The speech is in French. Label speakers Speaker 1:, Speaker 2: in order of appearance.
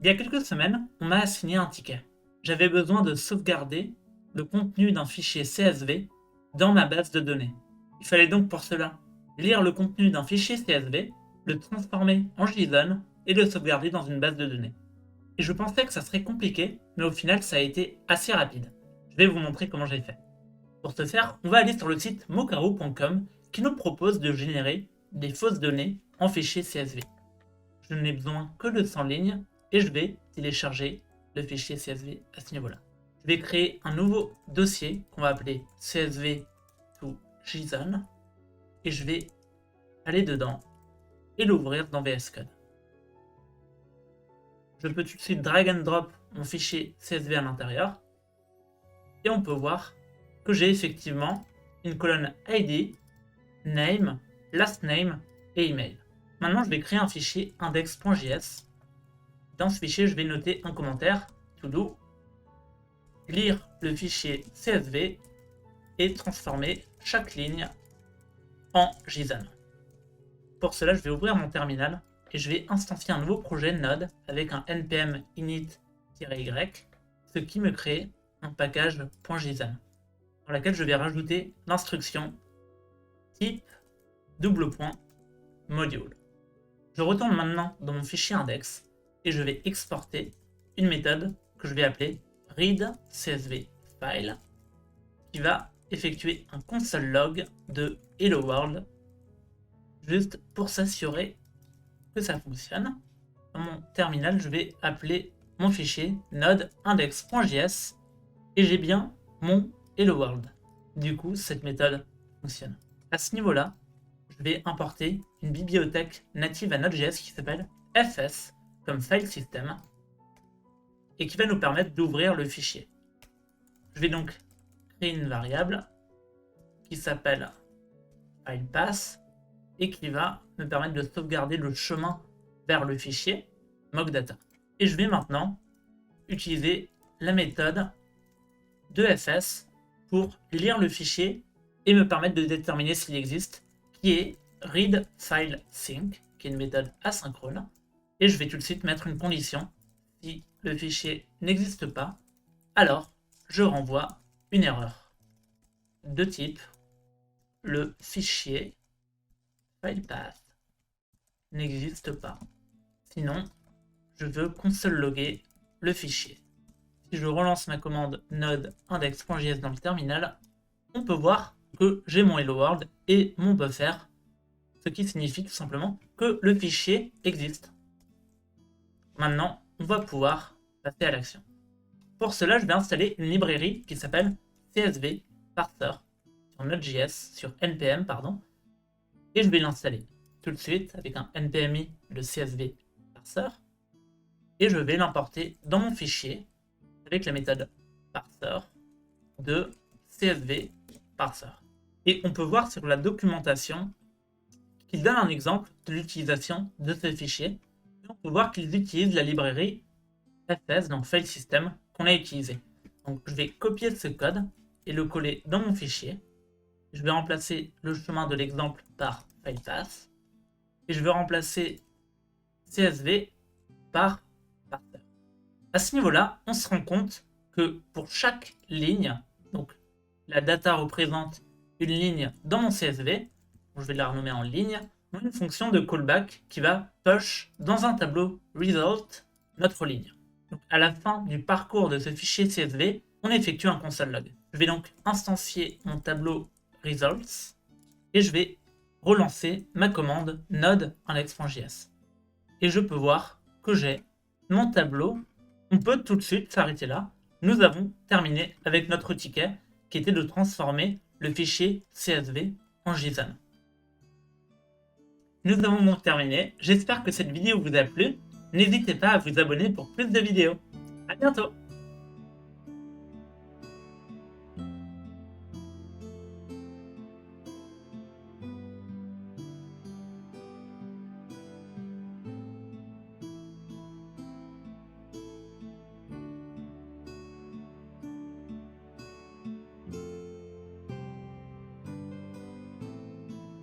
Speaker 1: Il y a quelques semaines, on m'a assigné un ticket. J'avais besoin de sauvegarder le contenu d'un fichier CSV dans ma base de données. Il fallait donc pour cela lire le contenu d'un fichier CSV, le transformer en JSON et le sauvegarder dans une base de données. Et je pensais que ça serait compliqué, mais au final ça a été assez rapide. Je vais vous montrer comment j'ai fait. Pour ce faire, on va aller sur le site mocaro.com qui nous propose de générer des fausses données en fichier CSV. Je n'ai besoin que de 100 lignes et je vais télécharger le fichier CSV à ce niveau-là. Je vais créer un nouveau dossier qu'on va appeler CSV to JSON et je vais aller dedans et l'ouvrir dans VS Code. Je peux tout de suite drag and drop mon fichier CSV à l'intérieur et on peut voir que j'ai effectivement une colonne ID, name, last name et email. Maintenant, je vais créer un fichier index.js. Dans ce fichier, je vais noter un commentaire, to do, lire le fichier CSV et transformer chaque ligne en JSON. Pour cela, je vais ouvrir mon terminal et je vais instancier un nouveau projet Node avec un npm init-y, ce qui me crée un package.json dans lequel je vais rajouter l'instruction type :module. Je retourne maintenant dans mon fichier index et je vais exporter une méthode que je vais appeler readCSVFile qui va effectuer un console log de hello world juste pour s'assurer que ça fonctionne. Dans mon terminal, je vais appeler mon fichier node index.js et j'ai bien mon hello world. Du coup, cette méthode fonctionne. À ce niveau-là, je vais importer une bibliothèque native à Node.js qui s'appelle fs comme file system et qui va nous permettre d'ouvrir le fichier. Je vais donc créer une variable qui s'appelle filepath et qui va me permettre de sauvegarder le chemin vers le fichier mockdata. Et je vais maintenant utiliser la méthode de fs pour lire le fichier et me permettre de déterminer s'il existe, qui est readFileSync, qui est une méthode asynchrone. Et je vais tout de suite mettre une condition. Si le fichier n'existe pas, alors je renvoie une erreur de type le fichier filepath n'existe pas. Sinon, je veux console logger le fichier. Si je relance ma commande node index.js dans le terminal, on peut voir que j'ai mon hello world et mon buffer, ce qui signifie tout simplement que le fichier existe. Maintenant, on va pouvoir passer à l'action. Pour cela, je vais installer une librairie qui s'appelle CSV Parser sur Node.js, sur npm, et je vais l'installer tout de suite avec un npmi de CSV Parser, et je vais l'importer dans mon fichier avec la méthode parser de CSV Parser. Et on peut voir sur la documentation qu'il donne un exemple de l'utilisation de ce fichier. Et on peut voir qu'ils utilisent la librairie fs, donc file system, qu'on a utilisé. Donc je vais copier ce code et le coller dans mon fichier. Je vais remplacer le chemin de l'exemple par filepath. Et je vais remplacer CSV par parser. À ce niveau-là, on se rend compte que pour chaque ligne, donc la data représente une ligne dans mon CSV, je vais la renommer en ligne, une fonction de callback qui va push dans un tableau result notre ligne. Donc à la fin du parcours de ce fichier CSV, on effectue un console log. Je vais donc instancier mon tableau results et je vais relancer ma commande node index.js. Et je peux voir que j'ai mon tableau. On peut tout de suite s'arrêter là. Nous avons terminé avec notre ticket qui était de transformer le fichier CSV en JSON. Nous avons donc terminé. J'espère que cette vidéo vous a plu. N'hésitez pas à vous abonner pour plus de vidéos. À bientôt!